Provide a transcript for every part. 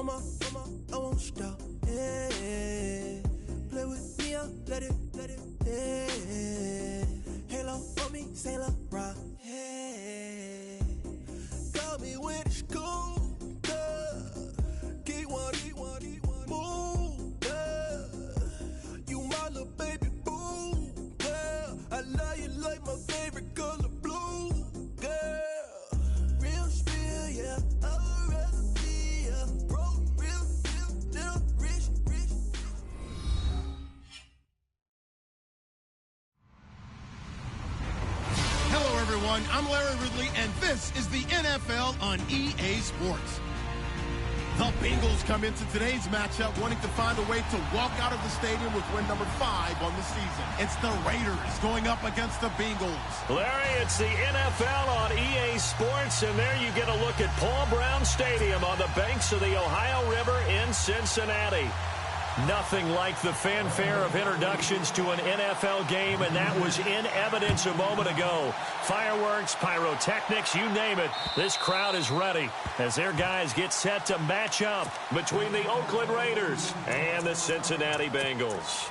mama, I won't stop. Yeah. Play with me, I'll let it, yeah. Halo on me, Saint Laurent, yeah. Got me when it's cool, yeah. Keep one, move, yeah. You my little baby boo, yeah. I love you like my favorite color blue, girl. Real spill, yeah. I'd rather be a broke, real, little rich. Hello, everyone. I'm Larry Ridley, and this is the NFL on EA Sports. The Bengals come into today's matchup wanting to find a way to walk out of the stadium with win number 5 on the season. It's the Raiders going up against the Bengals. Larry, it's the NFL on EA Sports, and there you get a look at Paul Brown Stadium on the banks of the Ohio River in Cincinnati. Nothing like the fanfare of introductions to an NFL game, and that was in evidence a moment ago. Fireworks, pyrotechnics, you name it. This crowd is ready as their guys get set to match up between the Oakland Raiders and the Cincinnati Bengals.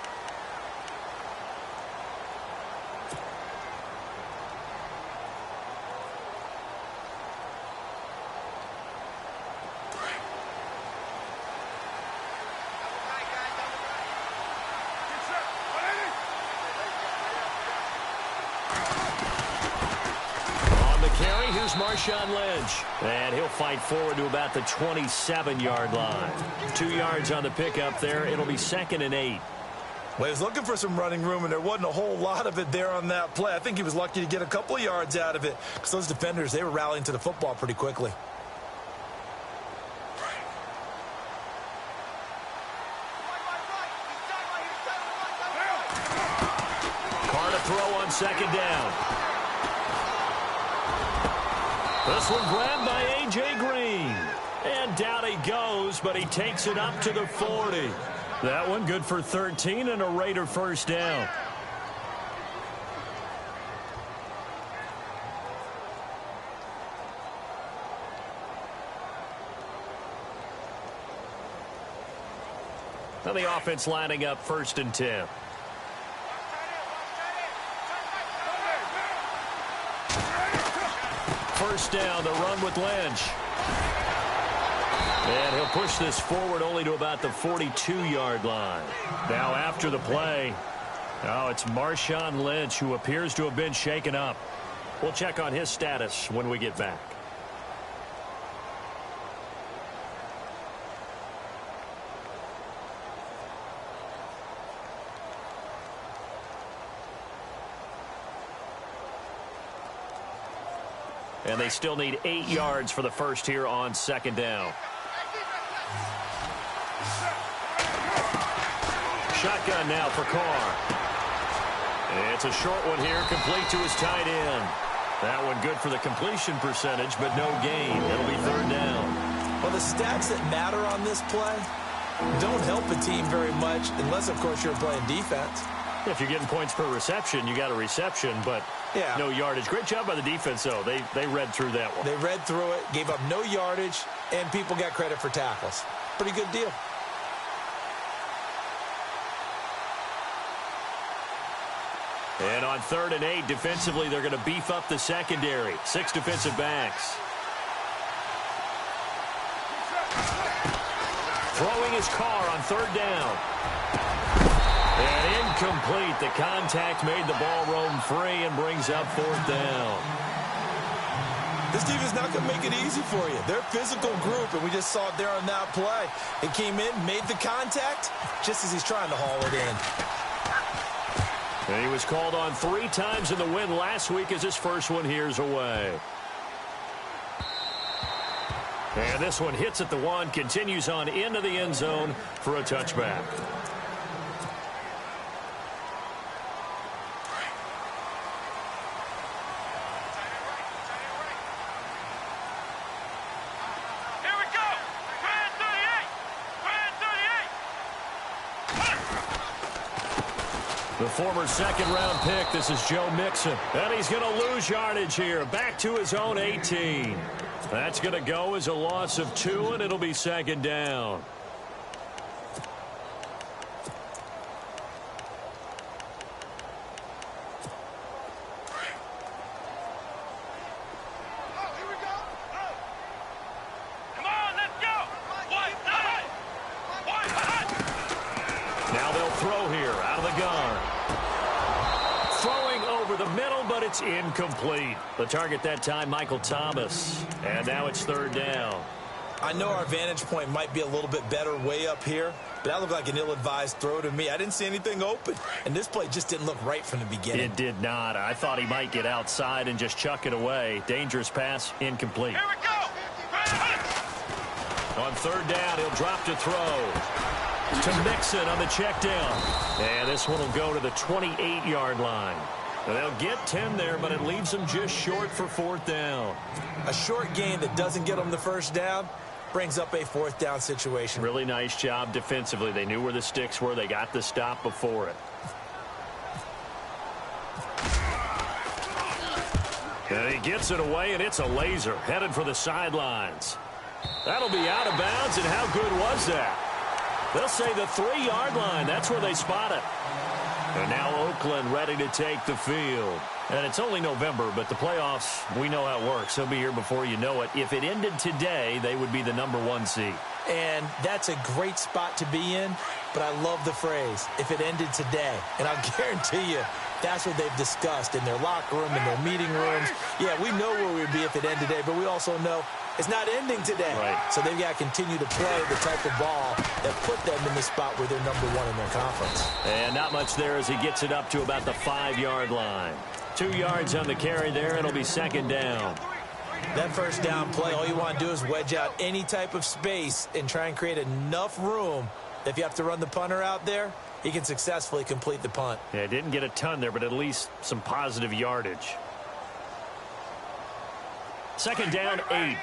Here's Marshawn Lynch, and he'll fight forward to about the 27-yard line. 2 yards on the pickup there. It'll be 2nd and 8. Well, he was looking for some running room, and there wasn't a whole lot of it there on that play. I think he was lucky to get a couple of yards out of it because those defenders, they were rallying to the football pretty quickly. Carr to throw on 2nd down. This one grabbed by A.J. Green. And down he goes, but he takes it up to the 40. That one good for 13 and a Raider first down. Now the offense lining up 1st and 10. First down, the run with Lynch. And he'll push this forward only to about the 42-yard line. Now after the play, it's Marshawn Lynch who appears to have been shaken up. We'll check on his status when we get back. And they still need 8 yards for the first here on 2nd down. Shotgun now for Carr. It's a short one here, complete to his tight end. That one good for the completion percentage, but no gain. It'll be 3rd down. Well, the stats that matter on this play don't help a team very much unless, of course, you're playing defense. If you're getting points per reception, you got a reception, but no yardage. Great job by the defense, though. They read through that one. They read through it, gave up no yardage, and people got credit for tackles. Pretty good deal. And on 3rd and 8, defensively, they're going to beef up the secondary. 6 defensive backs. Throwing his Carr on 3rd down. And incomplete. The contact made the ball roam free and brings up 4th down. This team is not going to make it easy for you. They're a physical group, and we just saw it there on that play. It came in, made the contact, just as he's trying to haul it in. And he was called on 3 times in the win last week as his first one here's away. And this one hits at the 1, continues on into the end zone for a touchback. The former second-round pick, this is Joe Mixon. And he's going to lose yardage here. Back to his own 18. That's going to go as a loss of 2, and it'll be second down. Now they'll throw here out of the gun. Throwing over the middle, but it's incomplete. The target that time, Michael Thomas. And now it's third down. I know our vantage point might be a little bit better way up here, but that looked like an ill-advised throw to me. I didn't see anything open, and this play just didn't look right from the beginning. It did not. I thought he might get outside and just chuck it away. Dangerous pass, incomplete. Here we go. On third down, he'll drop to throw. To Mixon on the check down. And this one will go to the 28-yard line. They'll get 10 there, but it leaves them just short for fourth down. A short gain that doesn't get them the first down brings up a fourth down situation. Really nice job defensively. They knew where the sticks were. They got the stop before it. And he gets it away, and it's a laser headed for the sidelines. That'll be out of bounds, and how good was that? They'll say the 3-yard line. That's where they spot it. And now Oakland ready to take the field. And it's only November, but the playoffs, we know how it works. They'll be here before you know it. If it ended today, they would be the #1 seed. And that's a great spot to be in, but I love the phrase, if it ended today. And I'll guarantee you, that's what they've discussed in their locker room, in their meeting rooms. Yeah, we know where we'd be if it ended today, but we also know it's not ending today. Right. So they've got to continue to play the type of ball that put them in the spot where they're #1 in their conference. And not much there as he gets it up to about the 5-yard line. 2 yards on the carry there. It'll be second down. That first down play, all you want to do is wedge out any type of space and try and create enough room. If you have to run the punter out there, he can successfully complete the punt. Yeah, didn't get a ton there, but at least some positive yardage. Second down, 8.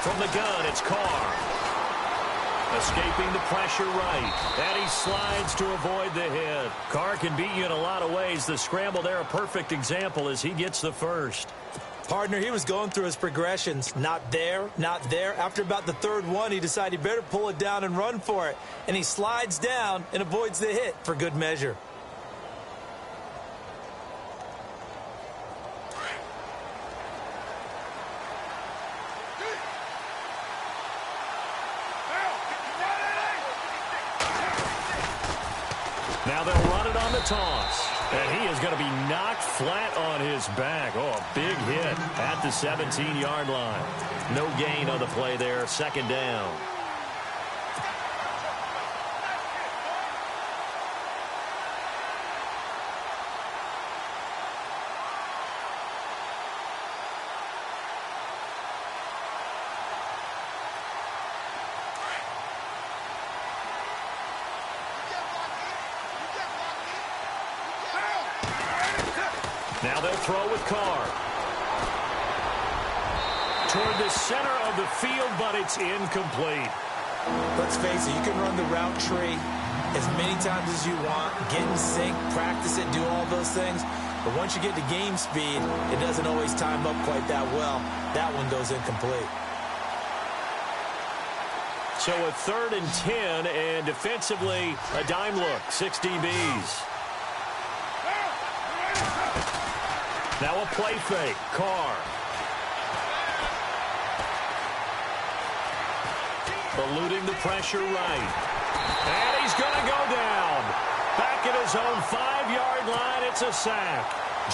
From the gun, it's Carr. Escaping the pressure right. And he slides to avoid the hit. Carr can beat you in a lot of ways. The scramble there, a perfect example as he gets the first. Partner, he was going through his progressions. Not there, not there. After about the third one, he decided he better pull it down and run for it. And he slides down and avoids the hit for good measure. Now they'll run it on the toss. And he is going to be knocked flat on his back. Oh, a big hit at the 17-yard line. No gain on the play there. Second down. Now they'll throw with Carr. Toward the center of the field, but it's incomplete. Let's face it, you can run the route tree as many times as you want, get in sync, practice it, do all those things. But once you get to game speed, it doesn't always time up quite that well. That one goes incomplete. So a 3rd and 10, and defensively, a dime look, 6 DBs. Now a play fake. Carr. Eluding the pressure right. And he's going to go down. Back at his own 5-yard line, it's a sack.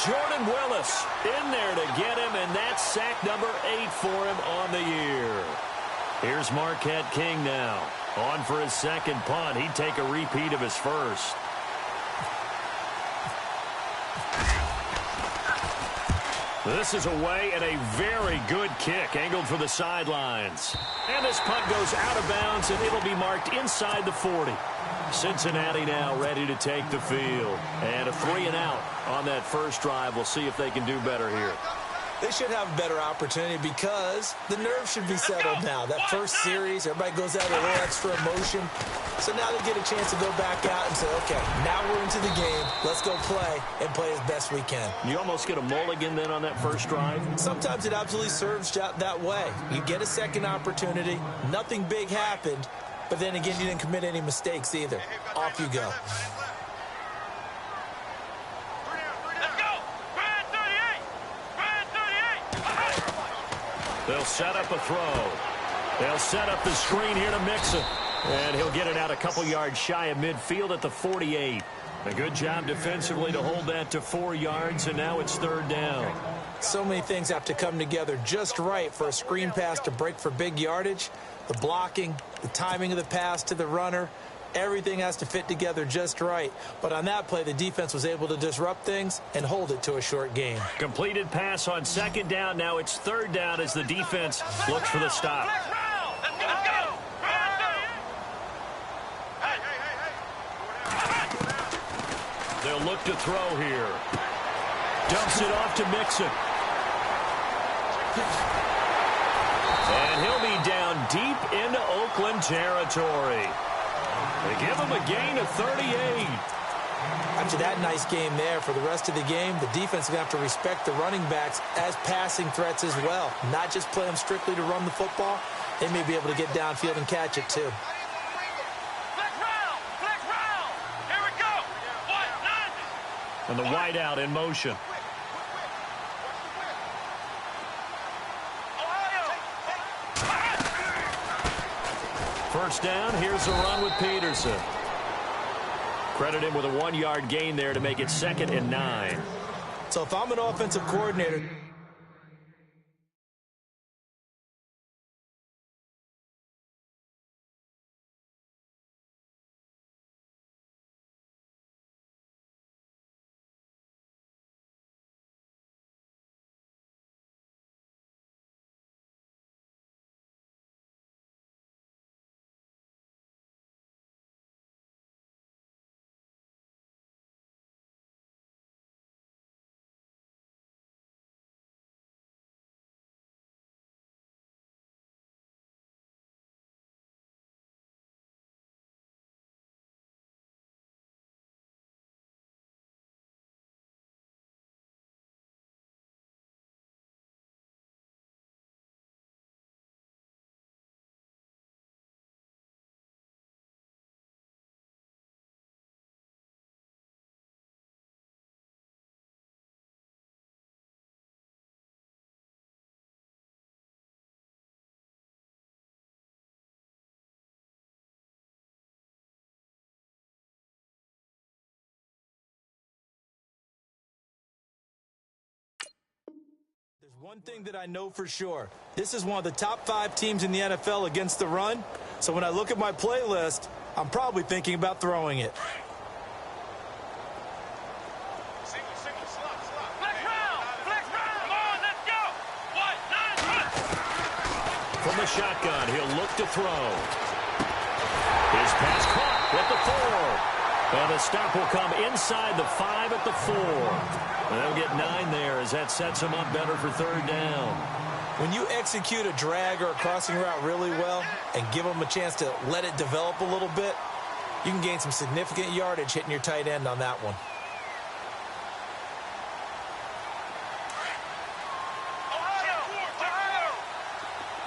Jordan Willis in there to get him, and that's sack number 8 for him on the year. Here's Marquette King now. On for his second punt. He'd take a repeat of his first. This is away and a very good kick angled for the sidelines. And this punt goes out of bounds, and it'll be marked inside the 40. Cincinnati now ready to take the field. And a 3-and-out on that first drive. We'll see if they can do better here. They should have a better opportunity because the nerves should be settled now. That first series, everybody goes out with a little extra emotion. So now they get a chance to go back out and say, okay, now we're into the game. Let's go play and play as best we can. You almost get a mulligan then on that first drive? Sometimes it absolutely serves that way. You get a second opportunity. Nothing big happened. But then again, you didn't commit any mistakes either. Off you go. They'll set up a throw. They'll set up the screen here to Mixon. And he'll get it out a couple yards shy of midfield at the 48. A good job defensively to hold that to 4 yards, and now it's third down. So many things have to come together just right for a screen pass to break for big yardage. The blocking, the timing of the pass to the runner, everything has to fit together just right. But on that play, the defense was able to disrupt things and hold it to a short gain. Completed pass on second down. Now it's third down as the defense looks for the stop. They'll look to throw here. Dumps it off to Mixon. And he'll be down deep into Oakland territory. They give him a gain of 38. After that nice game there, for the rest of the game, the defense is going to have to respect the running backs as passing threats as well. Not just play them strictly to run the football. They may be able to get downfield and catch it too. And the wideout in motion. First down, here's the run with Peterson. Credit him with a 1-yard gain there to make it 2nd and 9. So if I'm an offensive coordinator, there's one thing that I know for sure. This is one of the top 5 teams in the NFL against the run. So when I look at my playlist, I'm probably thinking about throwing it. From the shotgun, he'll look to throw. His pass caught at the 4. And the stop will come inside the 5 at the 4. And they'll get 9 there as that sets them up better for third down. When you execute a drag or a crossing route really well and give them a chance to let it develop a little bit, you can gain some significant yardage hitting your tight end on that one.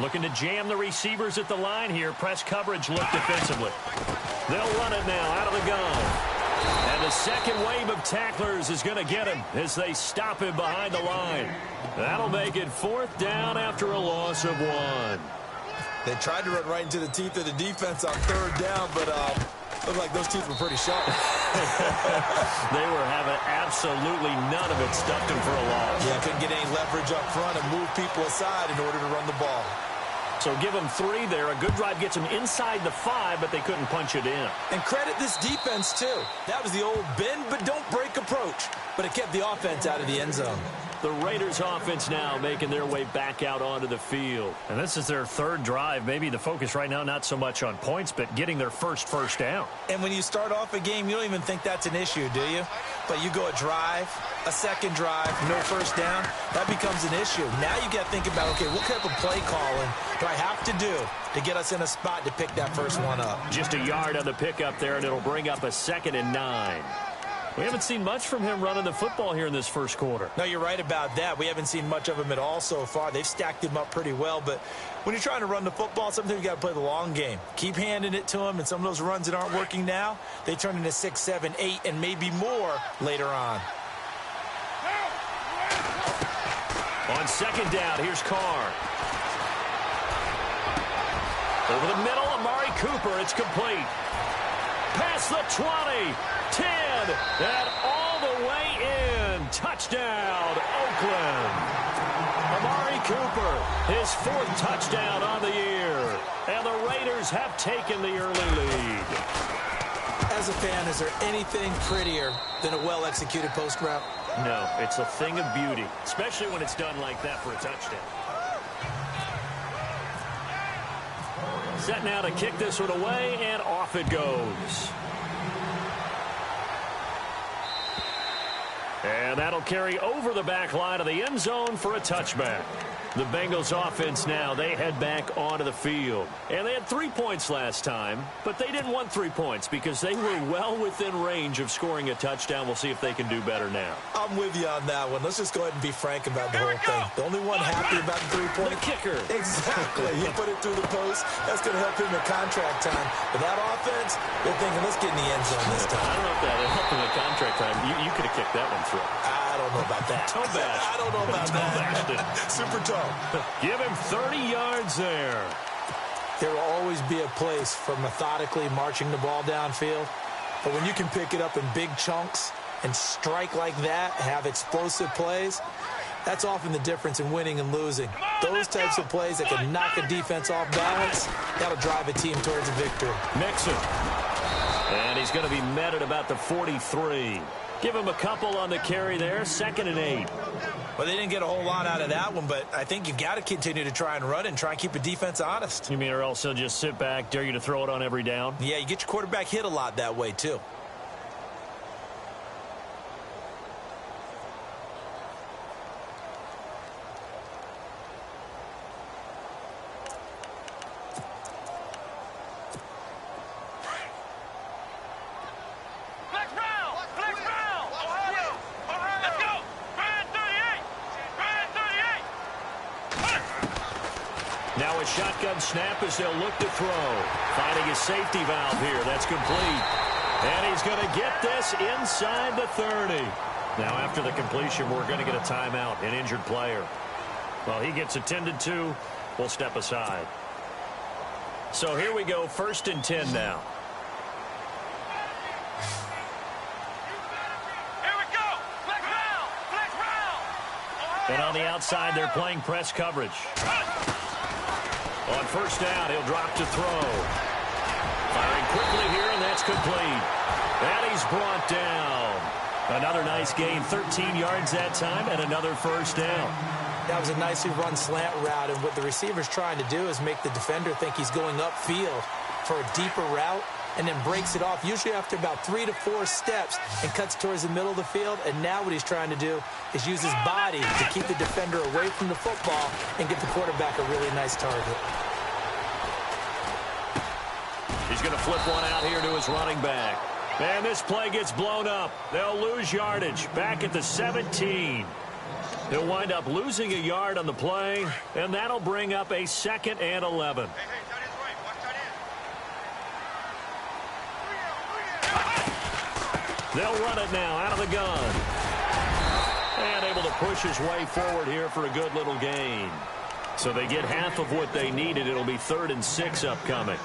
Looking to jam the receivers at the line here. Press coverage look defensively. They'll run it now out of the gun. And the second wave of tacklers is going to get him as they stop him behind the line. That'll make it 4th down after a loss of 1. They tried to run right into the teeth of the defense on third down, but looked like those teeth were pretty sharp. They were having absolutely none of it, stuffed him for a loss. Yeah, couldn't get any leverage up front and move people aside in order to run the ball. So give them 3 there. A good drive gets them inside the 5, but they couldn't punch it in. And credit this defense, too. That was the old bend but don't break approach, but it kept the offense out of the end zone. The Raiders offense now making their way back out onto the field. And this is their 3rd drive. Maybe the focus right now not so much on points, but getting their first down. And when you start off a game, you don't even think that's an issue, do you? But you go a drive, a second drive, no first down, that becomes an issue. Now you got to think about, okay, what type of play calling do I have to do to get us in a spot to pick that first one up? Just a yard on the pickup there, and it'll bring up a 2nd and 9. We haven't seen much from him running the football here in this first quarter. No, you're right about that. We haven't seen much of him at all so far. They've stacked him up pretty well, but when you're trying to run the football, sometimes you got to play the long game. Keep handing it to him, and some of those runs that aren't working now, they turn into 6, 7, 8, and maybe more later on. On 2nd down, here's Carr. Over the middle, Amari Cooper. It's complete. Past the 20, 10, and all the way in. Touchdown, Oakland. Amari Cooper, his 4th touchdown on the year. And the Raiders have taken the early lead. As a fan, is there anything prettier than a well-executed post route? No, it's a thing of beauty, especially when it's done like that for a touchdown. Set now to kick this one away, and off it goes. And that'll carry over the back line of the end zone for a touchback. The Bengals offense now, they head back onto the field. And they had 3 points last time, but they didn't want 3 points because they were well within range of scoring a touchdown. We'll see if they can do better now. I'm with you on that one. Let's just go ahead and be frank about the whole thing. The only one happy about the 3-point. The kicker. Exactly. He put it through the post. That's going to help him in contract time. But that offense, they're thinking, let's get in the end zone this time. I don't know if that helped him in contract time. You could have kicked that one through. I don't know about that. Toe bash. I don't know about that. Super toe. Give him 30 yards there. There will always be a place for methodically marching the ball downfield. But when you can pick it up in big chunks and strike like that, have explosive plays, that's often the difference in winning and losing. Those types of plays that can knock a defense off balance, that'll drive a team towards a victory. Mixon. And he's going to be met at about the 43. Give him a couple on the carry there, 2nd and 8. Well, they didn't get a whole lot out of that one, but I think you've got to continue to try and run and try and keep the defense honest. You mean or else he'll just sit back, dare you to throw it on every down? Yeah, you get your quarterback hit a lot that way, too. Now a shotgun snap as they'll look to throw. Finding his safety valve here. That's complete. And he's going to get this inside the 30. Now after the completion, we're going to get a timeout, an injured player. Well, he gets attended to. We'll step aside. So here we go, 1st and 10 now. And on the outside, they're playing press coverage. On 1st down, he'll drop to throw. Firing quickly here, and that's complete. And he's brought down. Another nice gain, 13 yards that time, and another 1st down. That was a nicely run slant route, and what the receiver's trying to do is make the defender think he's going upfield for a deeper route, and then breaks it off, usually after about 3 to 4 steps, and cuts towards the middle of the field. And now what he's trying to do is use his body to keep the defender away from the football and get the quarterback a really nice target. He's going to flip one out here to his running back. And this play gets blown up. They'll lose yardage back at the 17. They'll wind up losing a yard on the play, and that'll bring up a 2nd and 11. They'll run it now out of the gun. And able to push his way forward here for a good little gain. So they get half of what they needed. It'll be 3rd and 6 upcoming.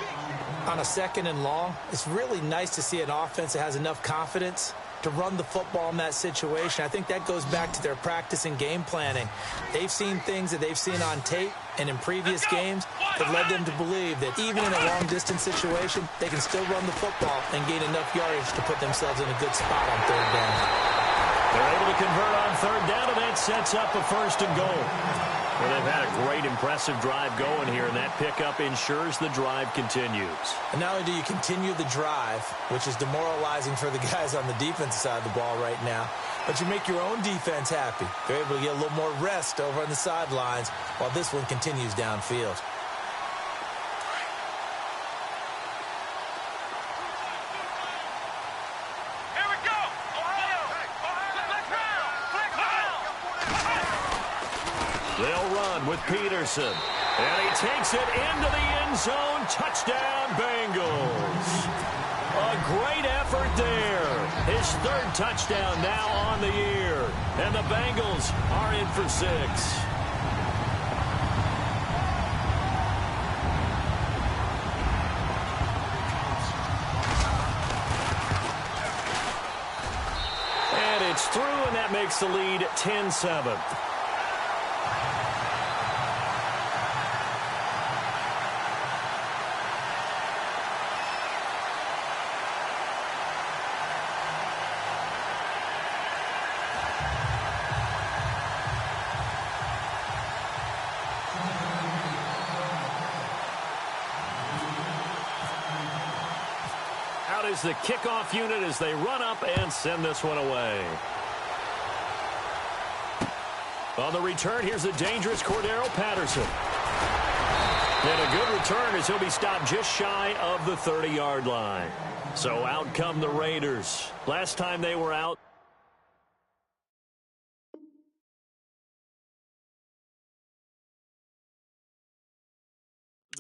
On a 2nd and long, it's really nice to see an offense that has enough confidence to run the football in that situation. I think that goes back to their practice and game planning. They've seen things that they've seen on tape and in previous games that led them to believe that even in a long-distance situation, they can still run the football and gain enough yardage to put themselves in a good spot on 3rd down. They're able to convert on 3rd down, and that sets up a 1st and goal. Well, they've had a great, impressive drive going here, and that pickup ensures the drive continues. And not only do you continue the drive, which is demoralizing for the guys on the defensive side of the ball right now, but you make your own defense happy. They're able to get a little more rest over on the sidelines while this one continues downfield. They'll run with Peterson. And he takes it into the end zone. Touchdown, Bengals. A great effort there. His third touchdown now on the year. And the Bengals are in for 6. And it's through, and that makes the lead 10-7. Is the kickoff unit as they run up and send this one away. On the return, here's the dangerous Cordero Patterson. And a good return as he'll be stopped just shy of the 30-yard line. So out come the Raiders. Last time they were out,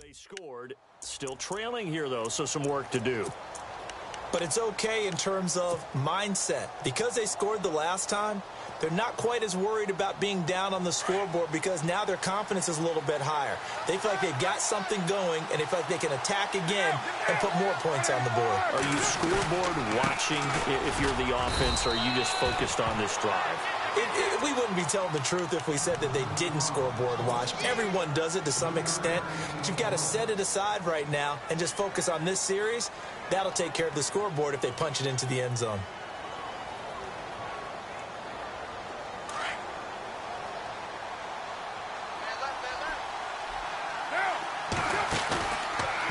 they scored. Still trailing here, though, so some work to do. But it's okay in terms of mindset. Because they scored the last time, they're not quite as worried about being down on the scoreboard because now their confidence is a little bit higher. They feel like they've got something going, and they feel like they can attack again and put more points on the board. Are you scoreboard watching if you're the offense, or are you just focused on this drive? We wouldn't be telling the truth if we said that they didn't scoreboard watch. Everyone does it to some extent. But you've got to set it aside right now and just focus on this series. That'll take care of the scoreboard if they punch it into the end zone.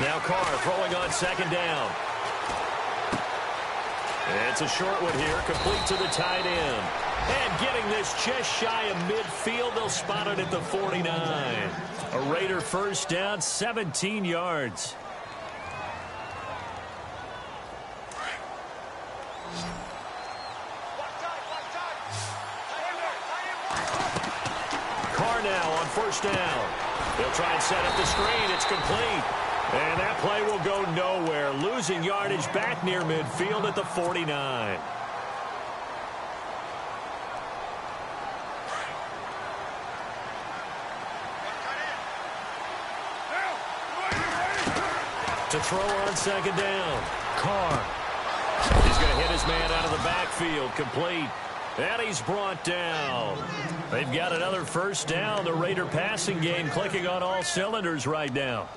Now Carr throwing on second down. It's a short one here, complete to the tight end. And getting this just shy of midfield, they'll spot it at the 49. A Raider first down, 17 yards. Carr now on first down. They'll try and set up the screen. It's complete. And that play will go nowhere. Losing yardage back near midfield at the 49. To throw on second down. Carr. He's going to hit his man out of the backfield. Complete. And he's brought down. They've got another first down. The Raider passing game clicking on all cylinders right now.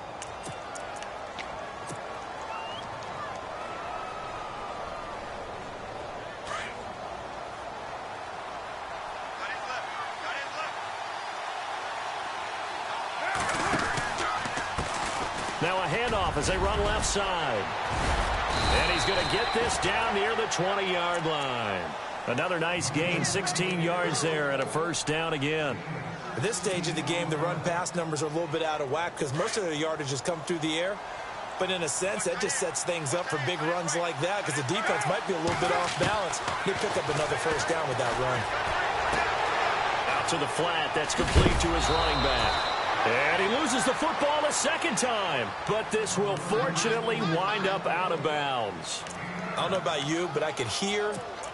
Now a handoff as they run left side. And he's going to get this down near the 20-yard line. Another nice gain, 16 yards there, and a first down again. At this stage of the game, the run-pass numbers are a little bit out of whack because most of their yardage has come through the air. But in a sense, that just sets things up for big runs like that because the defense might be a little bit off balance. They pick up another first down with that run. Out to the flat. That's complete to his running back. And he loses the football a second time. But this will fortunately wind up out of bounds. I don't know about you, but I could hear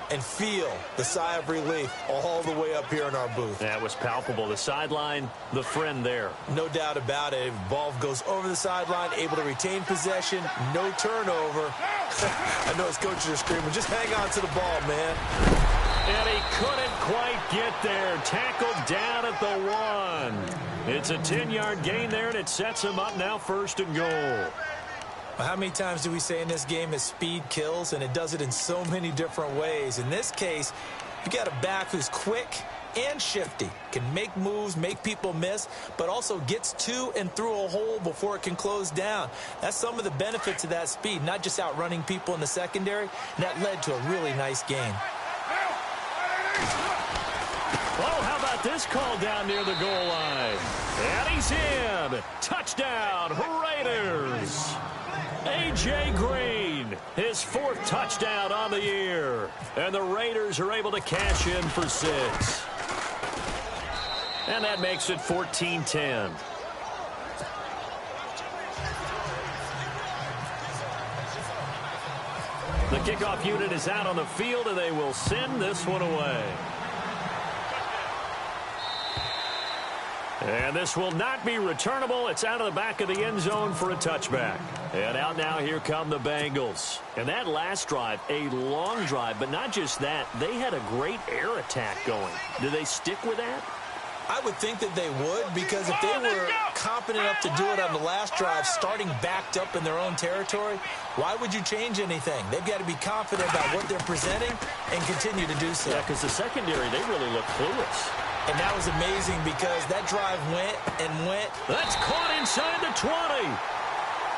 and feel the sigh of relief all the way up here in our booth. That was palpable. The sideline, the friend there. No doubt about it. Ball goes over the sideline, able to retain possession, no turnover. I know his coaches are screaming, just hang on to the ball, man. And he couldn't quite get there. Tackled down at the 1. It's a 10-yard gain there, and it sets him up now first and goal. How many times do we say in this game that speed kills, and it does it in so many different ways? In this case, you got a back who's quick and shifty. Can make moves, make people miss, but also gets to and through a hole before it can close down. That's some of the benefits of that speed, not just outrunning people in the secondary. And that led to a really nice game. Oh, how about this call down near the goal line? And he's in. Touchdown, Raiders. A.J. Green, his 4th touchdown on the year. And the Raiders are able to cash in for 6. And that makes it 14-10. The kickoff unit is out on the field, and they will send this one away. And this will not be returnable. It's out of the back of the end zone for a touchback. And out now, here come the Bengals. And that last drive, a long drive, but not just that. They had a great air attack going. Do they stick with that? I would think that they would, because if they were confident enough to do it on the last drive, starting backed up in their own territory, why would you change anything? They've got to be confident about what they're presenting and continue to do so. Yeah, because the secondary, they really look clueless. And that was amazing because that drive went and went. That's caught inside the 20.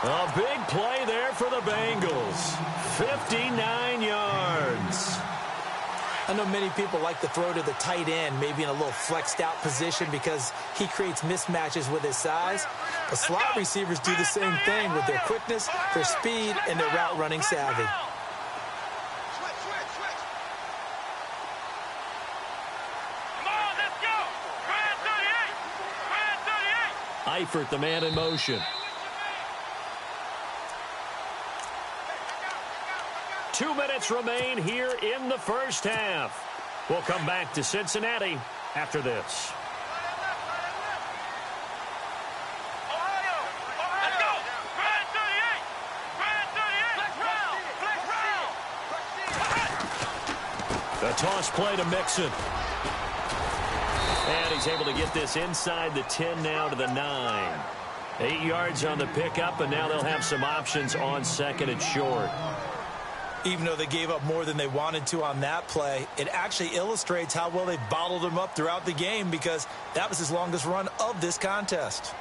A big play there for the Bengals. 59 yards. I know many people like to throw to the tight end, maybe in a little flexed out position because he creates mismatches with his size. But slot receivers do the same thing with their quickness, their speed, and their route running savvy. Eifert, the man in motion. 2 minutes remain here in the first half. We'll come back to Cincinnati after this. The toss play to Mixon. And he's able to get this inside the 10 now to the 9. 8 yards on the pickup, and now they'll have some options on second and short. Even though they gave up more than they wanted to on that play, it actually illustrates how well they bottled them up throughout the game because that was his longest run of this contest.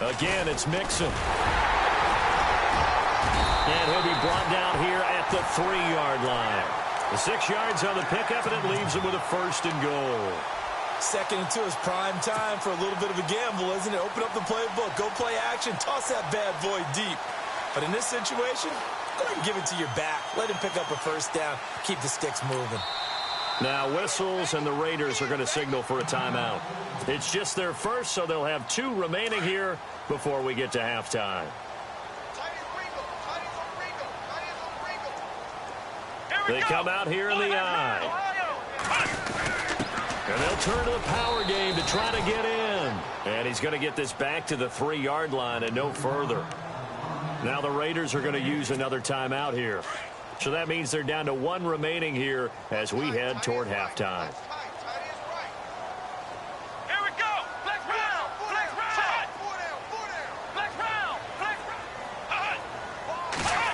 Again, it's Mixon. And he'll be brought down here at the 3-yard line. The 6 yards on the pickup, and it leaves him with a 1st and goal. Second and 2 is prime time for a little bit of a gamble, isn't it? Open up the playbook, go play action, toss that bad boy deep. But in this situation, go ahead and give it to your back. Let him pick up a 1st down, keep the sticks moving. Now whistles, and the Raiders are going to signal for a timeout. It's just their first, so they'll have 2 remaining here before we get to halftime. They come out here in the eye. And they'll turn to the power game to try to get in. And he's going to get this back to the 3-yard line and no further. Now the Raiders are going to use another timeout here. So that means they're down to 1 remaining here as we head toward halftime.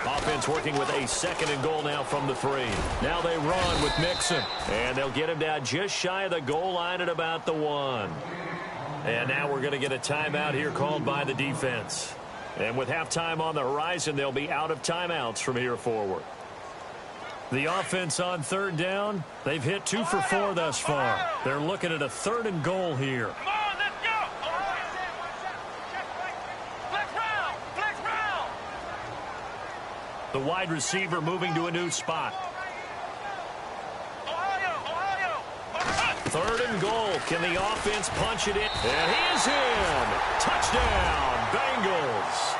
Offense working with a 2nd and goal now from the 3. Now they run with Mixon. And they'll get him down just shy of the goal line at about the 1. And now we're going to get a timeout here called by the defense. And with halftime on the horizon, they'll be out of timeouts from here forward. The offense on 3rd down, they've hit 2 for 4 thus far. They're looking at a 3rd and goal here. The wide receiver moving to a new spot. 3rd and goal. Can the offense punch it in? And he is in. Touchdown, Bengals.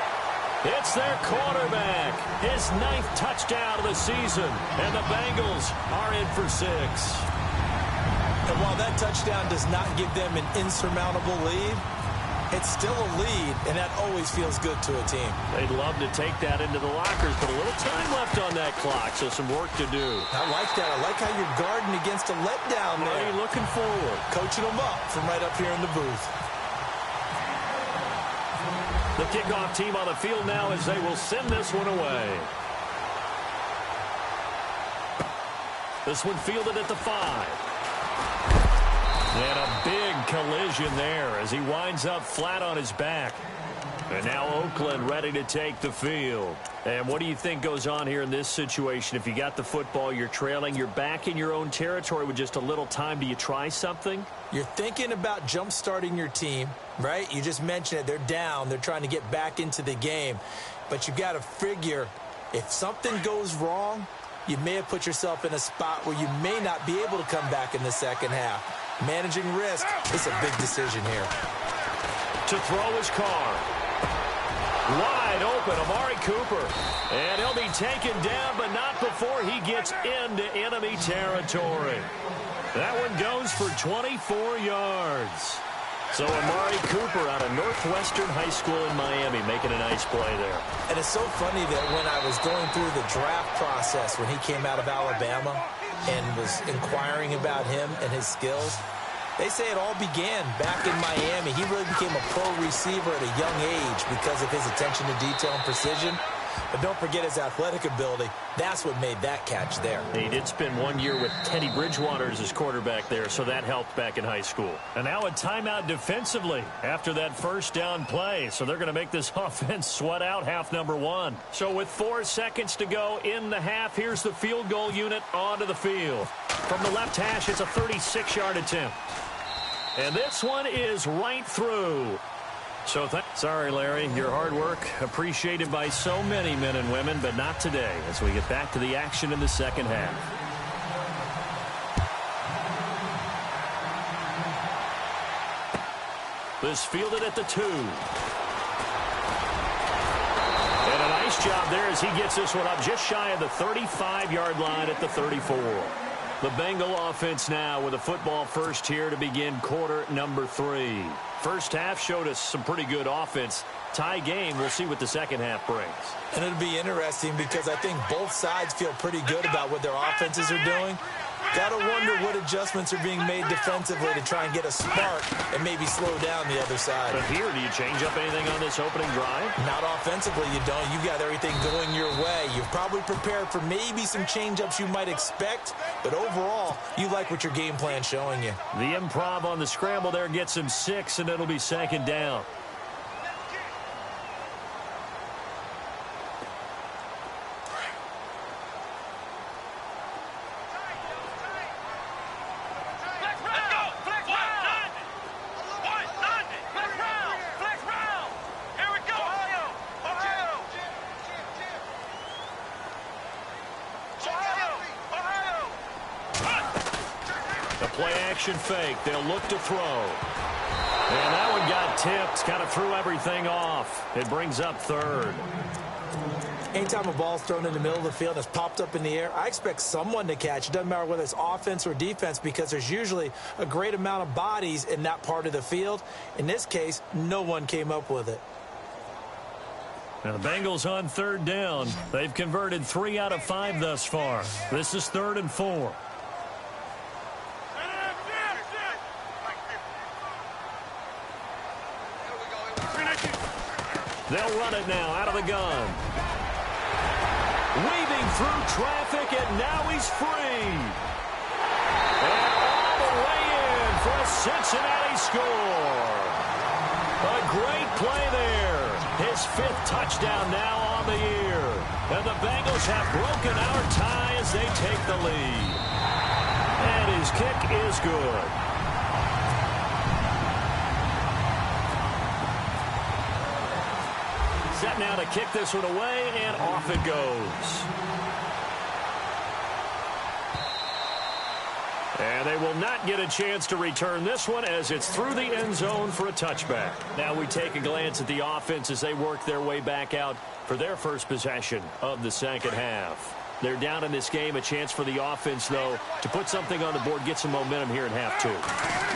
It's their quarterback. His 9th touchdown of the season. And the Bengals are in for 6. And while that touchdown does not give them an insurmountable lead, It's still a lead, and that always feels good to a team. They'd love to take that into the lockers, but a little time left on that clock, so some work to do. I like that. I like how you're guarding against a letdown there. Marty looking forward. Coaching them up from right up here in the booth. The kickoff team on the field now as they will send this one away. This one fielded at the 5. And a big collision there as he winds up flat on his back. And now Oakland ready to take the field. And what do you think goes on here in this situation? If you got the football, you're trailing, you're back in your own territory with just a little time. Do you try something? You're thinking about jump-starting your team, right? You just mentioned it. They're down. They're trying to get back into the game. But you've got to figure if something goes wrong, you may have put yourself in a spot where you may not be able to come back in the second half. Managing risk is a big decision here. To throw his car. Wide open, Amari Cooper. And he'll be taken down, but not before he gets into enemy territory. That one goes for 24 yards. So Amari Cooper out of Northwestern High School in Miami making a nice play there. And it's so funny that when I was going through the draft process when he came out of Alabama and was inquiring about him and his skills, they say it all began back in Miami. He really became a pro receiver at a young age because of his attention to detail and precision. But don't forget his athletic ability. That's what made that catch there. He did spend 1 year with Teddy Bridgewater as his quarterback there, so that helped back in high school. And now a timeout defensively after that first down play. So they're going to make this offense sweat out half number 1. So with 4 seconds to go in the half, here's the field goal unit onto the field. From the left hash, it's a 36-yard attempt. And this one is right through. So sorry, Larry, your hard work appreciated by so many men and women, but not today as we get back to the action in the second half. This fielded at the 2. And a nice job there as he gets this one up just shy of the 35-yard line at the 34. The Bengal offense now with a football first here to begin quarter number 3. First half showed us some pretty good offense. Tie game. We'll see what the second half brings. And it'll be interesting because I think both sides feel pretty good about what their offenses are doing. Got to wonder what adjustments are being made defensively to try and get a spark and maybe slow down the other side. But here, do you change up anything on this opening drive? Not offensively, you don't. You've got everything going your way. You've probably prepared for maybe some change-ups you might expect, but overall, you like what your game plan's showing you. The improv on the scramble there gets him 6, and it'll be second down. Play-action fake. They'll look to throw. And that one got tipped. Kind of threw everything off. It brings up third. Anytime a ball's thrown in the middle of the field and it's popped up in the air, I expect someone to catch. It doesn't matter whether it's offense or defense because there's usually a great amount of bodies in that part of the field. In this case, no one came up with it. Now the Bengals on third down. They've converted 3 out of 5 thus far. This is 3rd and 4. They'll run it now out of the gun. Weaving through traffic, and now he's free. And all the way in for a Cincinnati score. A great play there. His 5th touchdown now on the year. And the Bengals have broken our tie as they take the lead. And his kick is good. Set now to kick this one away, and off it goes. And they will not get a chance to return this one as it's through the end zone for a touchback. Now we take a glance at the offense as they work their way back out for their first possession of the second half. They're down in this game. A chance for the offense, though, to put something on the board, get some momentum here in half two.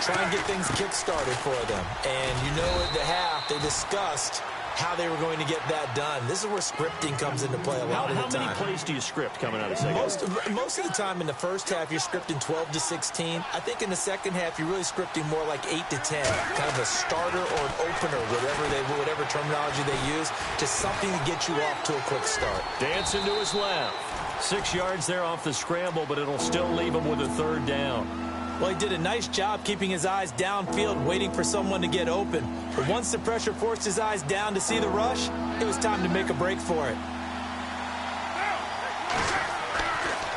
Try and get things kick-started for them. And you know at the half, they discussed how they were going to get that done. This is where scripting comes into play a lot of the time. How many plays do you script coming out of the second? Most of the time in the first half, you're scripting 12 to 16. I think in the second half, you're really scripting more like 8 to 10. Kind of a starter or an opener, whatever terminology they use, just something to get you off to a quick start. Dancing to his left. 6 yards there off the scramble, but it'll still leave him with a third down. Well, he did a nice job keeping his eyes downfield, waiting for someone to get open. But once the pressure forced his eyes down to see the rush, it was time to make a break for it.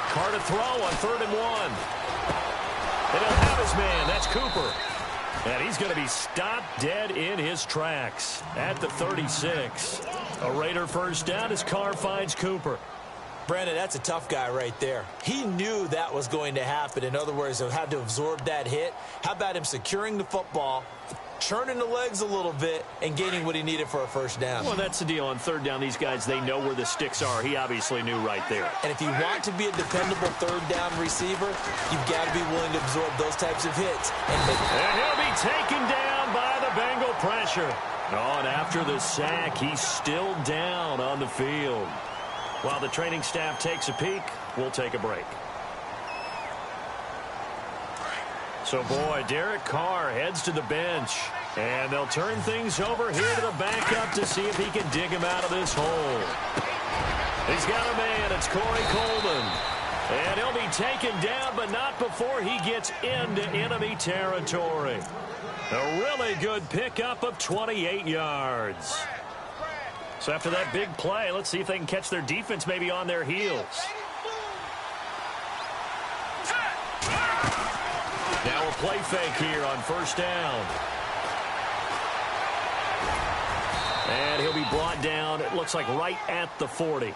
Carr to throw on 3rd and 1. And he'll have his man. That's Cooper. And he's going to be stopped dead in his tracks at the 36. A Raider first down as Carr finds Cooper. Brandon, that's a tough guy right there. He knew that was going to happen. In other words, he had to absorb that hit. How about him securing the football, churning the legs a little bit, and gaining what he needed for a first down? Well, that's the deal. On 3rd down, these guys, they know where the sticks are. He obviously knew right there. And if you want to be a dependable 3rd down receiver, you've got to be willing to absorb those types of hits. And he'll be taken down by the Bengal pressure. Oh, and after the sack, he's still down on the field. While the training staff takes a peek, we'll take a break. So, boy, Derek Carr heads to the bench. And they'll turn things over here to the backup to see if he can dig him out of this hole. He's got a man. It's Corey Coleman. And he'll be taken down, but not before he gets into enemy territory. A really good pickup of 28 yards. So after that big play, let's see if they can catch their defense maybe on their heels. Now a play fake here on 1st down. And he'll be brought down, it looks like right at the 40.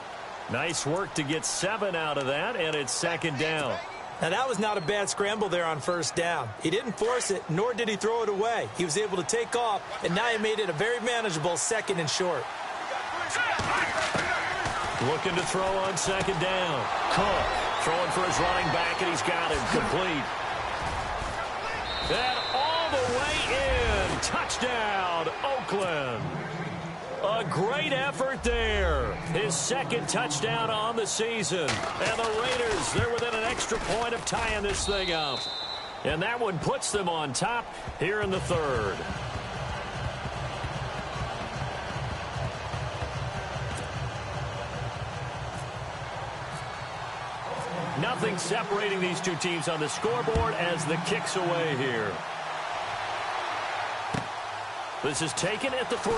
Nice work to get 7 out of that, and it's 2nd down. Now, that was not a bad scramble there on 1st down. He didn't force it, nor did he throw it away. He was able to take off, and now he made it a very manageable 2nd and short. Looking to throw on 2nd down. Cook throwing for his running back, and he's got him complete. And all the way in. Touchdown, Oakland. A great effort there. His 2nd touchdown on the season. And the Raiders, they're within an extra point of tying this thing up. And that one puts them on top here in the 3rd. Nothing separating these two teams on the scoreboard as the kick's away here. This is taken at the 3.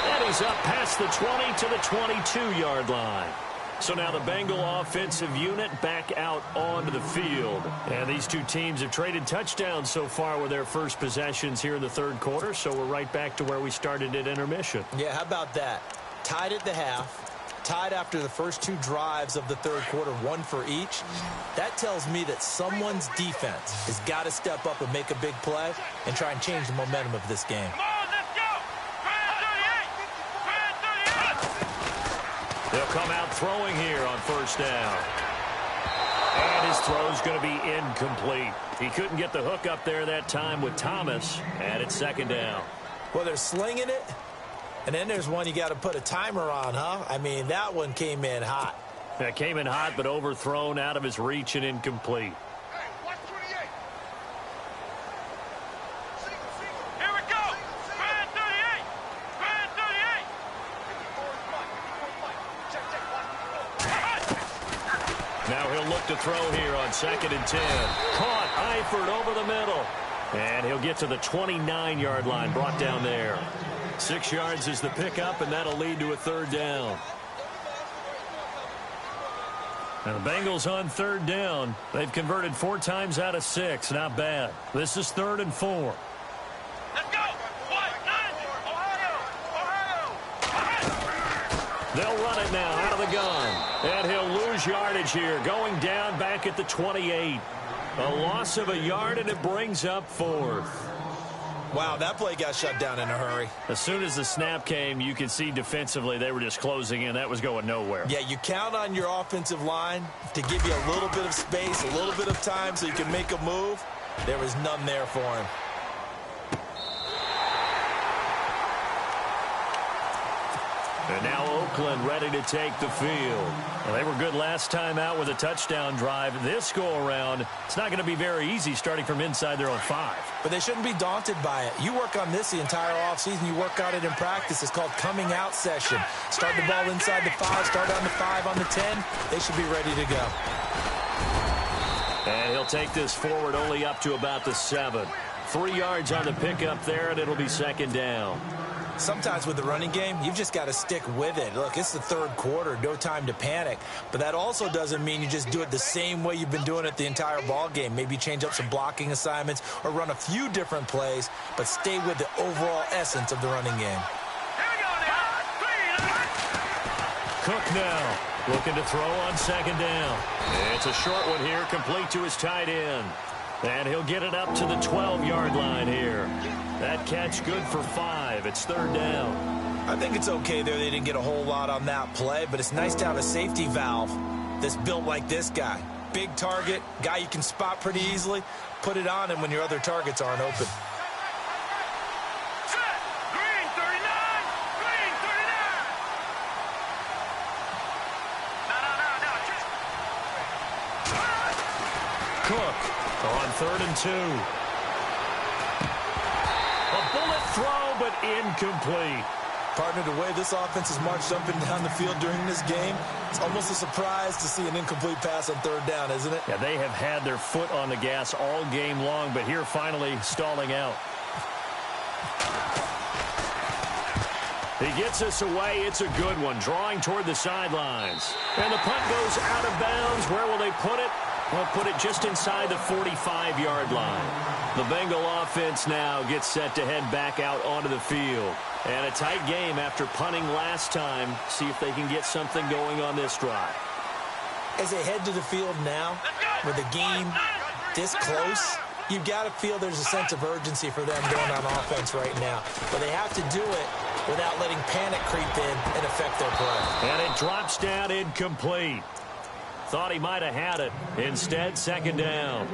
And he's up past the 20 to the 22-yard line. So now the Bengal offensive unit back out onto the field. And these two teams have traded touchdowns so far with their first possessions here in the 3rd quarter. So we're right back to where we started at intermission. Yeah, how about that? Tied at the half. Tied after the first 2 drives of the 3rd quarter, 1 for each. That tells me that someone's defense has got to step up and make a big play and try and change the momentum of this game. They'll come out throwing here on 1st down. And his throw's going to be incomplete. He couldn't get the hook up there that time with Thomas, and it's 2nd down. Well, they're slinging it. And then there's one you got to put a timer on, huh? I mean, that one came in hot. That came in hot, but overthrown, out of his reach, and incomplete. Hey, watch 28. Here we go. Brad 38. Brad 38. Now he'll look to throw here on 2nd and 10. Caught Eifert over the middle. And he'll get to the 29-yard line, brought down there. 6 yards is the pickup, and that'll lead to a 3rd down. And the Bengals on 3rd down. They've converted 4 times out of 6. Not bad. This is 3rd and 4. Let's go. Ohio. They'll run it now out of the gun. And he'll lose yardage here, going down back at the 28. A loss of a yard, and it brings up 4th. Wow, that play got shut down in a hurry. As soon as the snap came, you could see defensively they were just closing in. That was going nowhere. Yeah, you count on your offensive line to give you a little bit of space, a little bit of time so you can make a move. There was none there for him. And now Oakland ready to take the field. Well, they were good last time out with a touchdown drive. This go-around, it's not going to be very easy starting from inside their own 5. But they shouldn't be daunted by it. You work on this the entire offseason. You work on it in practice. It's called coming out session. Start the ball inside the 5, start on the 5, on the 10. They should be ready to go. And he'll take this forward only up to about the 7. 3 yards on the pickup there, and it'll be second down. Sometimes with the running game, you've just got to stick with it. Look, it's the third quarter, no time to panic. But that also doesn't mean you just do it the same way you've been doing it the entire ball game. Maybe change up some blocking assignments or run a few different plays, but stay with the overall essence of the running game. Cook now looking to throw on second down. It's a short one here, complete to his tight end. And he'll get it up to the 12-yard line here. That catch good for 5. It's third down. I think it's okay there. They didn't get a whole lot on that play, but it's nice to have a safety valve that's built like this guy. Big target, guy you can spot pretty easily. Put it on him when your other targets aren't open. Green 39! Green 39! No. Cook on 3rd and 2. A bullet throw, but incomplete. Partner, the way this offense has marched up and down the field during this game, it's almost a surprise to see an incomplete pass on third down, isn't it? Yeah, they have had their foot on the gas all game long, but here finally stalling out. He gets us away. It's a good one, drawing toward the sidelines. And the punt goes out of bounds. Where will they put it? Well, put it just inside the 45-yard line. The Bengal offense now gets set to head back out onto the field. And a tight game after punting last time. See if they can get something going on this drive. As they head to the field now, with the game this close, you've got to feel there's a sense of urgency for them going on offense right now. But they have to do it without letting panic creep in and affect their play. And it drops down incomplete. Thought he might have had it. Instead, second down.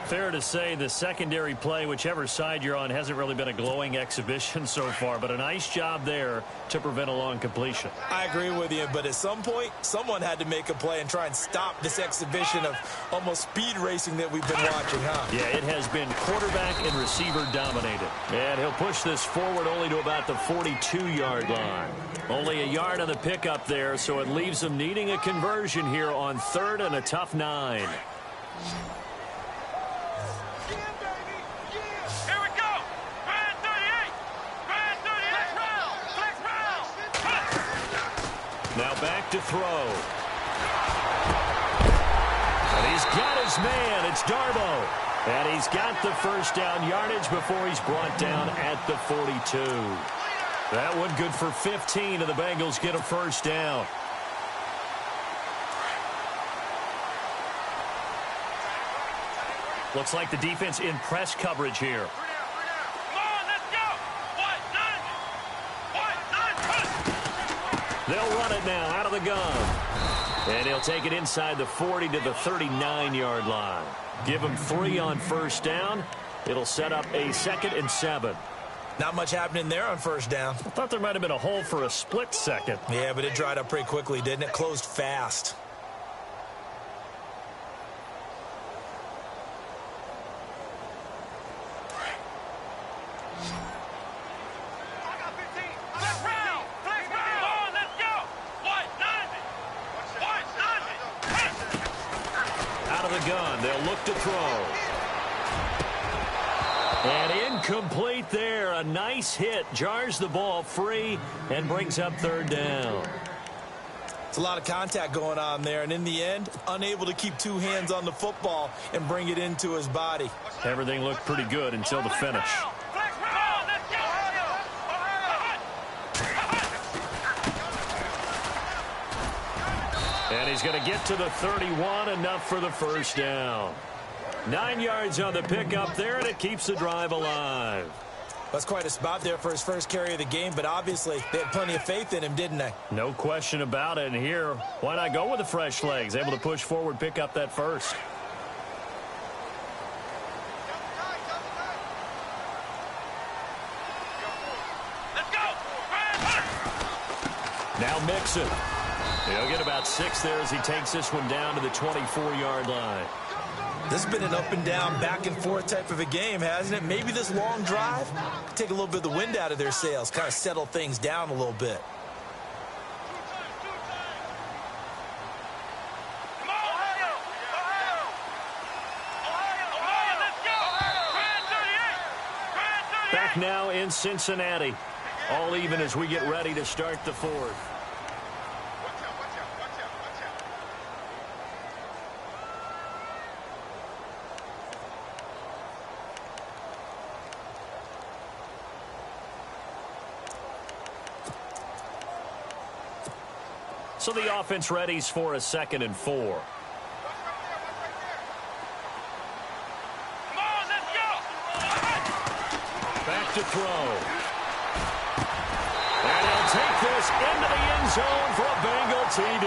Fair to say the secondary play, whichever side you're on, hasn't really been a glowing exhibition so far, but a nice job there to prevent a long completion. I agree with you, but at some point, someone had to make a play and try and stop this exhibition of almost speed racing that we've been watching, huh? Yeah, it has been quarterback and receiver dominated. And he'll push this forward only to about the 42-yard line. Only a yard on the pickup there, so it leaves them needing a conversion here on 3rd and a tough 9. Now back to throw. And he's got his man. It's Darbo. And he's got the first down yardage before he's brought down at the 42. That one good for 15, and the Bengals get a first down. Looks like the defense in press coverage here. They'll run it now out of the gun. And he'll take it inside the 40 to the 39-yard line. Give him 3 on first down. It'll set up a 2nd and 7. Not much happening there on first down. I thought there might have been a hole for a split second. Yeah, but it dried up pretty quickly, didn't it? Closed fast. Gun. They'll look to throw. And incomplete there. A nice hit. Jars the ball free and brings up 3rd down. It's a lot of contact going on there, and in the end, unable to keep 2 hands on the football and bring it into his body. Everything looked pretty good until the finish. And he's going to get to the 31, enough for the first down. 9 yards on the pickup there, and it keeps the drive alive. That's quite a spot there for his first carry of the game, but obviously they had plenty of faith in him, didn't they? No question about it. And here, why not go with the fresh legs? Able to push forward, pick up that first. Let's go. Now Mixon. He'll get about 6 there as he takes this one down to the 24-yard line. This has been an up-and-down, back-and-forth type of a game, hasn't it? Maybe this long drive take a little bit of the wind out of their sails, kind of settle things down a little bit. Come on, Ohio. Let's go. Grand 38. Back now in Cincinnati. All even as we get ready to start the fourth. So the offense readies for a 2nd and 4. Come on, let's go. Back to throw. And he'll take this into the end zone for a Bengal TD.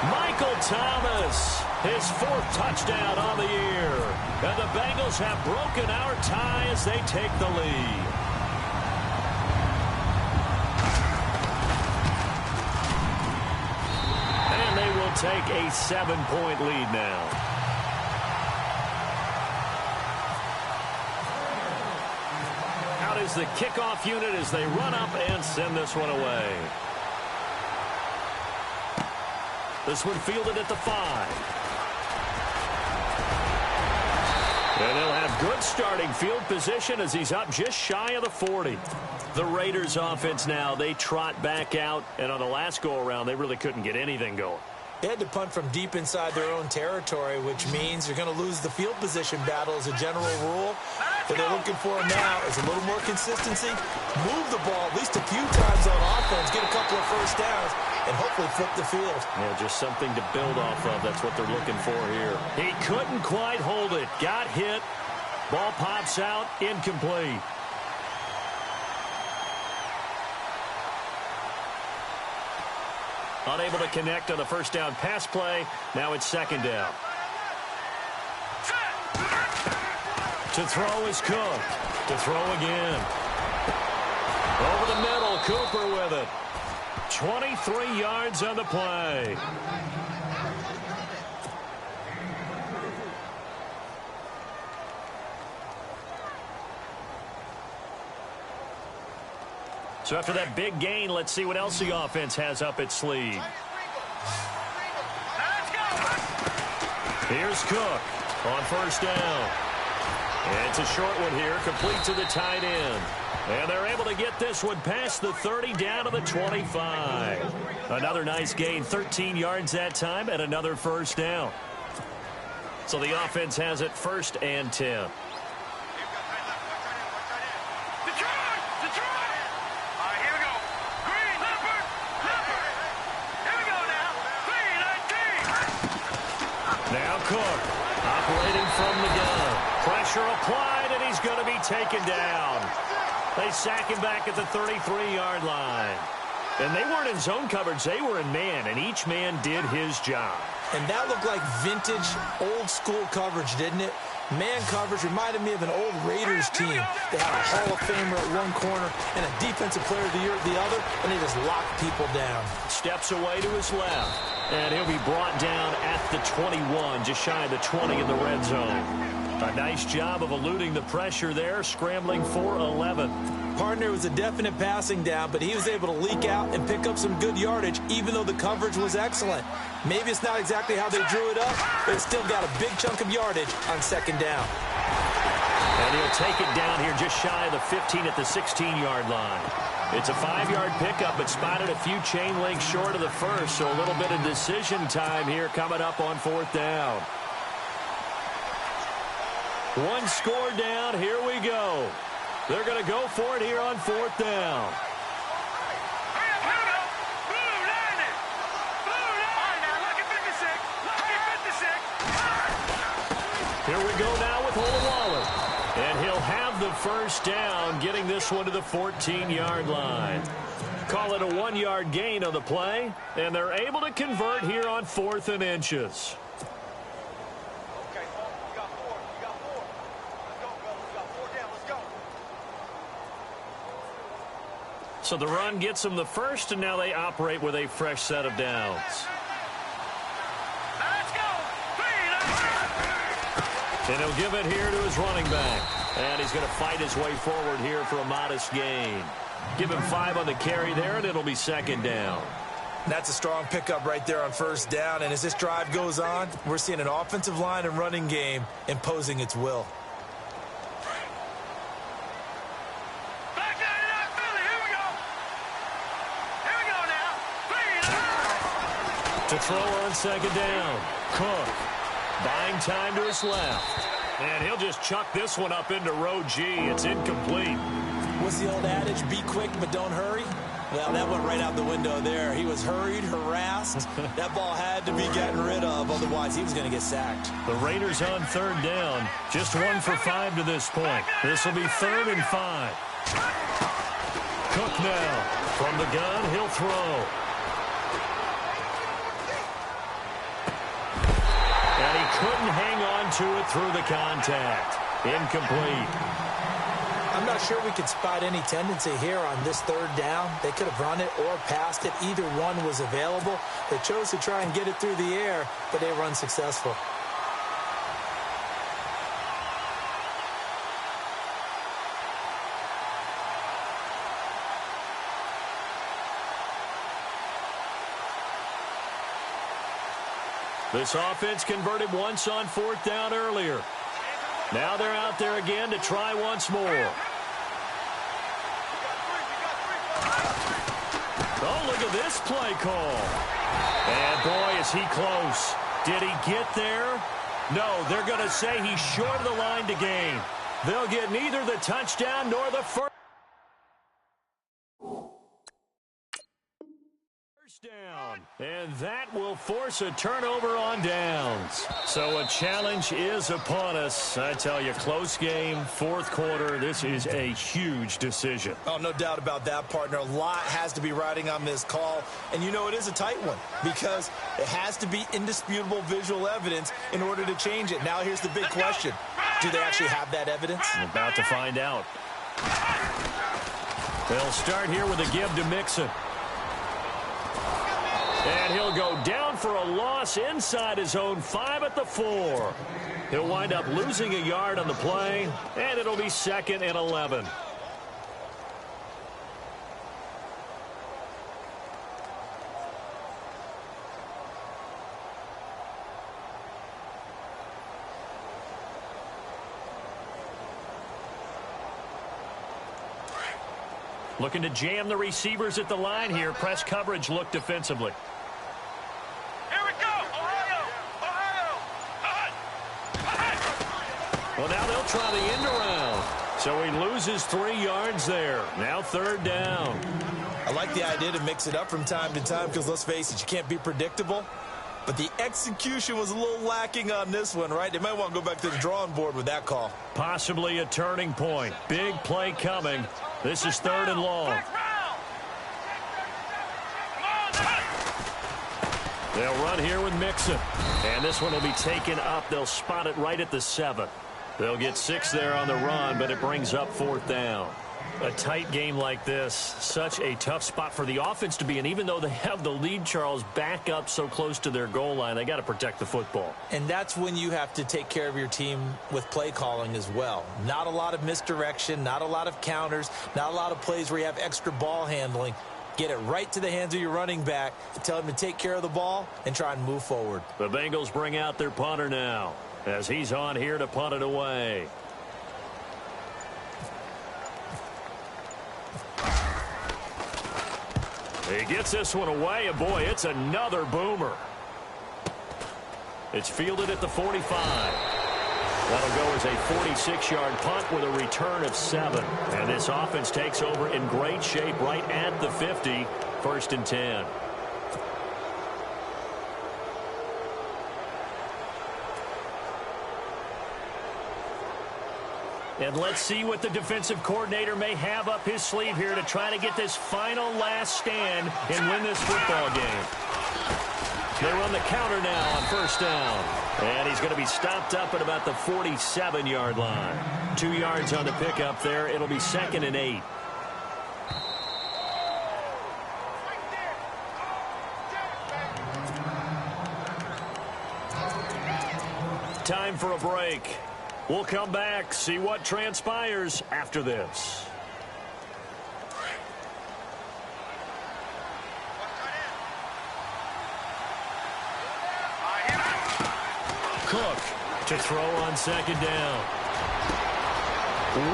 Michael Thomas, his 4th touchdown on the year. And the Bengals have broken our tie as they take the lead. And they will take a 7-point lead now. Out is the kickoff unit as they run up and send this one away. This one fielded at the 5. And he'll have good starting field position as he's up just shy of the 40. The Raiders offense now, they trot back out, and on the last go-around, they really couldn't get anything going. They had to punt from deep inside their own territory, which means you're going to lose the field position battle as a general rule. What they're looking for now is a little more consistency, move the ball at least a few times on offense, get a couple of first downs, and hopefully flip the field. Yeah, just something to build off of. That's what they're looking for here. He couldn't quite hold it. Got hit. Ball pops out. Incomplete. Unable to connect on the first down pass play. Now it's 2nd down. To throw is Cook. To throw again. Over the middle, Cooper with it. 23 yards on the play. So after that big gain, let's see what else the offense has up its sleeve. Here's Cook on first down. And it's a short one here, complete to the tight end. And they're able to get this one past the 30 down to the 25. Another nice gain, 13 yards that time, and another first down. So the offense has it 1st and 10. Now Cook, operating from the gun. Pressure applied, and he's going to be taken down. They sack him back at the 33-yard line. And they weren't in zone coverage. They were in man, and each man did his job. And that looked like vintage, old-school coverage, didn't it? Man coverage reminded me of an old Raiders team. They had a Hall of Famer at one corner and a defensive player of the year at the other, and they just locked people down. Steps away to his left. And he'll be brought down at the 21, just shy of the 20 in the red zone. A nice job of eluding the pressure there, scrambling for 11. Partner was a definite passing down, but he was able to leak out and pick up some good yardage, even though the coverage was excellent. Maybe it's not exactly how they drew it up, but it's still got a big chunk of yardage on 2nd down. And he'll take it down here just shy of the 15 at the 16-yard line. It's a 5-yard pickup, but spotted a few chain links short of the first, so a little bit of decision time here coming up on 4th down. One score down. Here we go. They're going to go for it here on 4th down. Here we go now with Olawale. And he'll have the first down, getting this one to the 14-yard line. Call it a 1-yard gain on the play, and they're able to convert here on 4th and inches. Okay, you got 4. You got 4. Let's go, fellas. You got 4 down. Let's go. So the run gets them the first, and now they operate with a fresh set of downs. Let's go. And he'll give it here to his running back. And he's going to fight his way forward here for a modest gain. Give him 5 on the carry there, and it'll be 2nd down. That's a strong pickup right there on 1st down. And as this drive goes on, we're seeing an offensive line and running game imposing its will. Back down in that Philly. Here we go. Here we go now. To throw on 2nd down. Cook. Buying time to his left. And he'll just chuck this one up into row G. It's incomplete. What's the old adage? Be quick, but don't hurry. Well, that went right out the window there. He was hurried, harassed. That ball had to be gotten rid of. Otherwise, he was going to get sacked. The Raiders on 3rd down. Just 1 for 5 to this point. This will be 3rd and 5. Cook now. From the gun, he'll throw. And he couldn't hang on to it through the contact. Incomplete. I'm not sure we could spot any tendency here on this 3rd down. They could have run it or passed it. Either one was available. They chose to try and get it through the air, but they were unsuccessful. This offense converted once on 4th down earlier. Now they're out there again to try once more. Oh, look at this play call. And boy, is he close. Did he get there? No, they're going to say he's short of the line to gain. They'll get neither the touchdown nor the first down. And that will force a turnover on downs. So a challenge is upon us. I tell you, close game, 4th quarter. This is a huge decision. Oh, no doubt about that, partner. A lot has to be riding on this call. And you know it is a tight one because it has to be indisputable visual evidence in order to change it. Now here's the big question. Do they actually have that evidence? We're about to find out. They'll start here with a give to Mixon. And he'll go down for a loss inside his own 5 at the 4. He'll wind up losing a yard on the play, and it'll be 2nd and 11. Looking to jam the receivers at the line here. Press coverage look defensively. Well, now they'll try the end around. So he loses 3 yards there. Now 3rd down. I like the idea to mix it up from time to time because, let's face it, you can't be predictable. But the execution was a little lacking on this one, right? They might want to go back to the drawing board with that call. Possibly a turning point. Big play coming. This is 3rd and long. They'll run here with Mixon. And this one will be taken up. They'll spot it right at the 7. They'll get 6 there on the run, but it brings up 4th down. A tight game like this, such a tough spot for the offense to be in. Even though they have the lead, Charles, back up so close to their goal line, they got to protect the football. And that's when you have to take care of your team with play calling as well. Not a lot of misdirection, not a lot of counters, not a lot of plays where you have extra ball handling. Get it right to the hands of your running back, tell him to take care of the ball, and try and move forward. The Bengals bring out their punter now as he's on here to punt it away. He gets this one away, and boy, it's another boomer. It's fielded at the 45. That'll go as a 46-yard punt with a return of 7. And this offense takes over in great shape right at the 50, 1st and 10. And let's see what the defensive coordinator may have up his sleeve here to try to get this final last stand and win this football game. They run the counter now on first down. And he's going to be stopped up at about the 47-yard line. 2 yards on the pickup there. It'll be 2nd and 8. Time for a break. We'll come back, see what transpires after this. Cook to throw on 2nd down.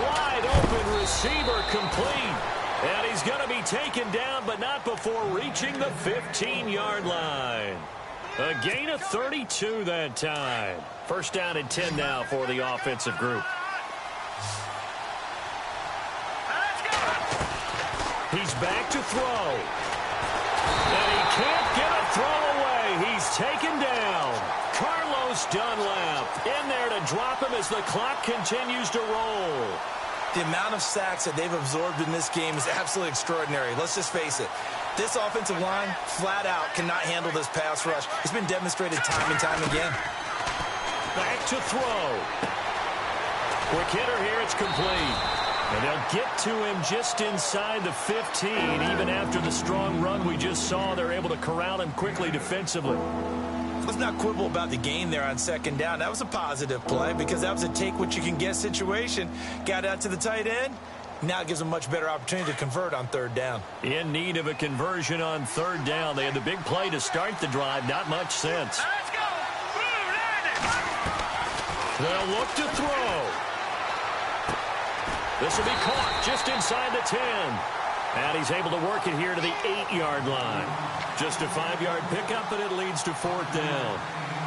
Wide open receiver complete. And he's going to be taken down, but not before reaching the 15-yard line. A gain of 32 that time. First down and 10 now for the offensive group. He's back to throw. And he can't get a throw away. He's taken down. Carlos Dunlap in there to drop him as the clock continues to roll. The amount of sacks that they've absorbed in this game is absolutely extraordinary. Let's just face it. This offensive line, flat out, cannot handle this pass rush. It's been demonstrated time and time again. Back to throw. Quick hitter here. It's complete. And they'll get to him just inside the 15. Even after the strong run we just saw, they're able to corral him quickly defensively. Let's not quibble about the gain there on 2nd down. That was a positive play because that was a take-what-you-can-get situation. Got out to the tight end. Now it gives them a much better opportunity to convert on 3rd down. In need of a conversion on 3rd down. They had the big play to start the drive. Not much sense. Let's go. They'll look to throw. This will be caught just inside the 10. And he's able to work it here to the 8-yard line. Just a 5-yard pickup, but it leads to 4th down.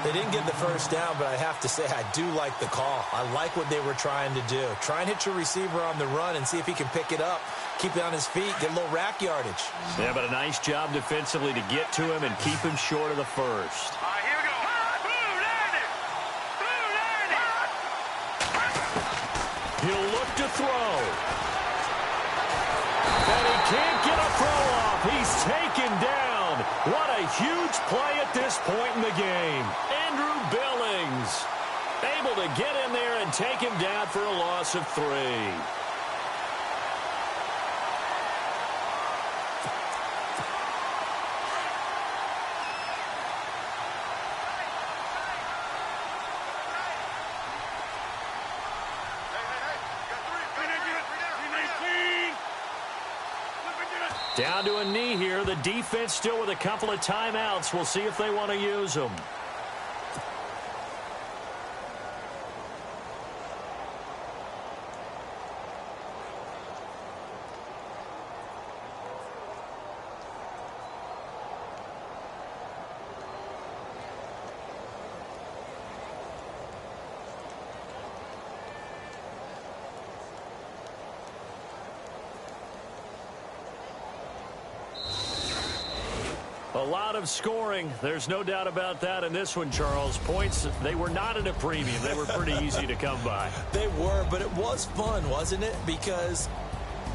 They didn't get the first down, but I have to say I do like the call. I like what they were trying to do. Try and hit your receiver on the run and see if he can pick it up. Keep it on his feet, get a little rack yardage. Yeah, but a nice job defensively to get to him and keep him short of the first. All right, here we go. He'll look to throw. And he can't get a throw off. He's taken down. What a huge play at this point in the game. Andrew Billings able to get in there and take him down for a loss of 3. Down to a knee here. The defense still with a couple of timeouts. We'll see if they want to use them. A lot of scoring. There's no doubt about that in this one, Charles. Points, they were not at a premium. They were pretty easy to come by. They were, but it was fun, wasn't it? Because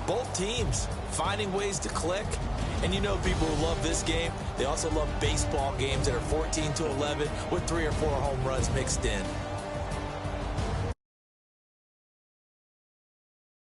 both teams finding ways to click. And you know people who love this game, they also love baseball games that are 14-11 with 3 or 4 home runs mixed in.